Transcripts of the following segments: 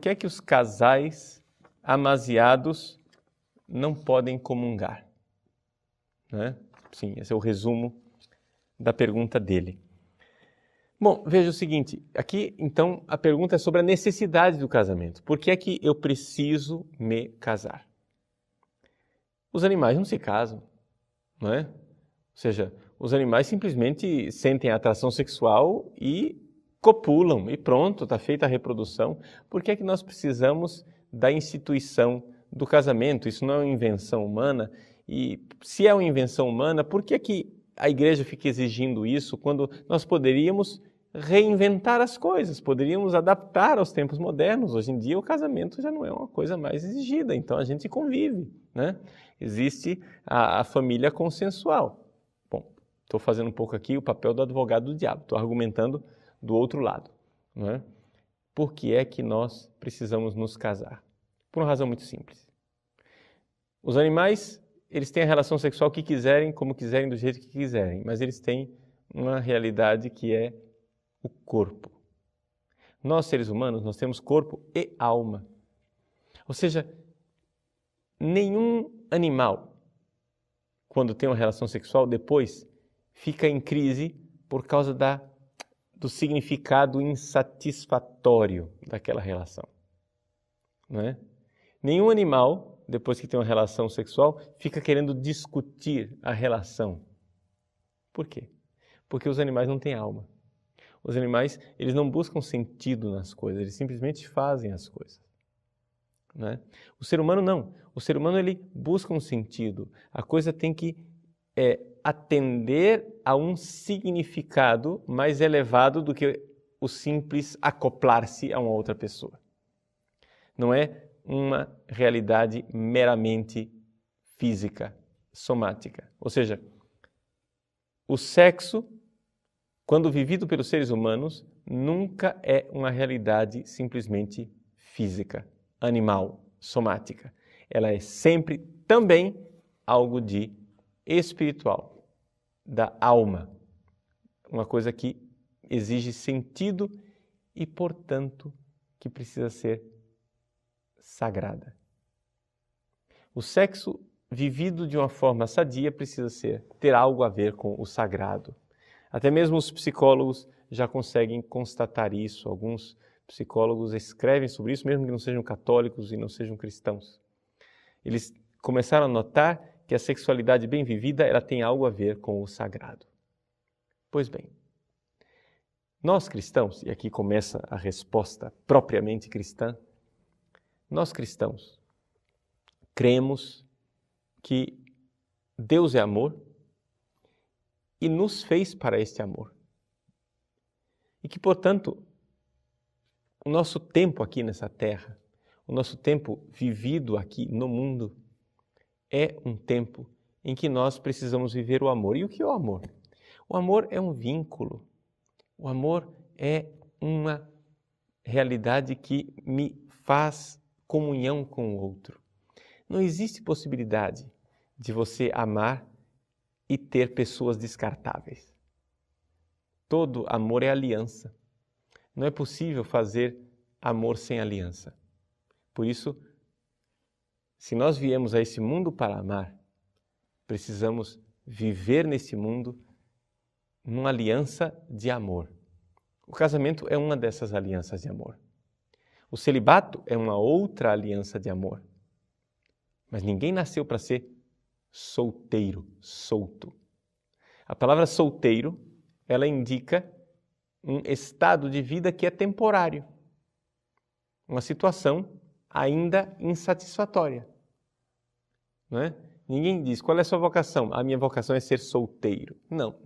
que é que os casais amasiados não podem comungar? Né? Sim, esse é o resumo da pergunta dele. Bom, veja o seguinte, aqui então a pergunta é sobre a necessidade do casamento. Por que é que eu preciso me casar? Os animais não se casam, não é? Ou seja, os animais simplesmente sentem a atração sexual e copulam e pronto, está feita a reprodução. Por que é que nós precisamos da instituição do casamento? Isso não é uma invenção humana. E se é uma invenção humana, por que é que a igreja fica exigindo isso quando nós poderíamos reinventar as coisas, poderíamos adaptar aos tempos modernos? Hoje em dia o casamento já não é uma coisa mais exigida, então a gente convive, né? Existe a família consensual. Bom, estou fazendo um pouco aqui o papel do advogado do diabo, estou argumentando do outro lado, não é? Por que é que nós precisamos nos casar? Por uma razão muito simples. Os animais, eles têm a relação sexual que quiserem, como quiserem, do jeito que quiserem, mas eles têm uma realidade que é o corpo. Nós, seres humanos, nós temos corpo e alma. Ou seja, nenhum animal, quando tem uma relação sexual, depois fica em crise por causa do significado insatisfatório daquela relação. Não é? Nenhum animal, depois que tem uma relação sexual, fica querendo discutir a relação. Por quê? Porque os animais não têm alma. Os animais, eles não buscam sentido nas coisas, eles simplesmente fazem as coisas. Não é? O ser humano não. O ser humano, ele busca um sentido. A coisa tem que atender a um significado mais elevado do que o simples acoplar-se a uma outra pessoa. Não é uma realidade meramente física, somática. Ou seja, o sexo, quando vivido pelos seres humanos, nunca é uma realidade simplesmente física, animal, somática. Ela é sempre também algo de espiritual, da alma. Uma coisa que exige sentido e, portanto, que precisa ser sagrada. O sexo vivido de uma forma sadia precisa ter algo a ver com o sagrado. Até mesmo os psicólogos já conseguem constatar isso. Alguns psicólogos escrevem sobre isso, mesmo que não sejam católicos e não sejam cristãos. Eles começaram a notar que a sexualidade bem vivida, ela tem algo a ver com o sagrado. Pois bem, nós cristãos, e aqui começa a resposta propriamente cristã, nós cristãos cremos que Deus é amor e nos fez para este amor. E que, portanto, o nosso tempo aqui nessa terra, o nosso tempo vivido aqui no mundo, é um tempo em que nós precisamos viver o amor. E o que é o amor? O amor é um vínculo. O amor é uma realidade que me faz comunhão com o outro. Não existe possibilidade de você amar e ter pessoas descartáveis. Todo amor é aliança. Não é possível fazer amor sem aliança. Por isso, se nós viemos a esse mundo para amar, precisamos viver nesse mundo numa aliança de amor. O casamento é uma dessas alianças de amor. O celibato é uma outra aliança de amor. Mas ninguém nasceu para ser solteiro, solto. A palavra solteiro, ela indica um estado de vida que é temporário. Uma situação ainda insatisfatória. Não é? Ninguém diz, qual é a sua vocação? A minha vocação é ser solteiro. Não.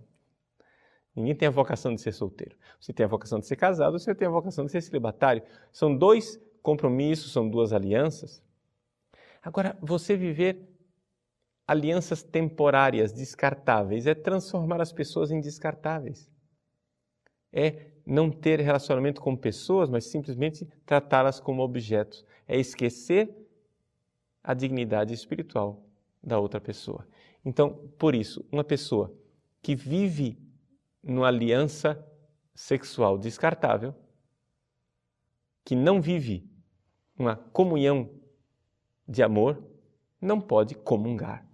Ninguém tem a vocação de ser solteiro. Você tem a vocação de ser casado, você tem a vocação de ser celibatário. São dois compromissos, são duas alianças. Agora, você viver alianças temporárias, descartáveis, é transformar as pessoas em descartáveis. É não ter relacionamento com pessoas, mas simplesmente tratá-las como objetos. É esquecer a dignidade espiritual da outra pessoa. Então, por isso, uma pessoa que vive numa aliança sexual descartável, que não vive uma comunhão de amor, não pode comungar.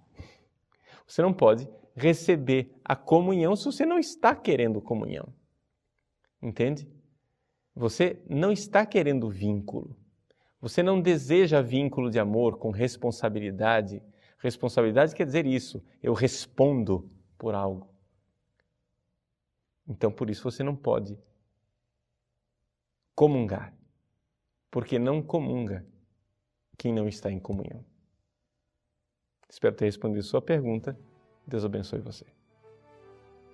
Você não pode receber a comunhão se você não está querendo comunhão. Entende? Você não está querendo vínculo. Você não deseja vínculo de amor com responsabilidade. Responsabilidade quer dizer isso, eu respondo por algo. Então, por isso, você não pode comungar, porque não comunga quem não está em comunhão. Espero ter respondido sua pergunta. Deus abençoe você.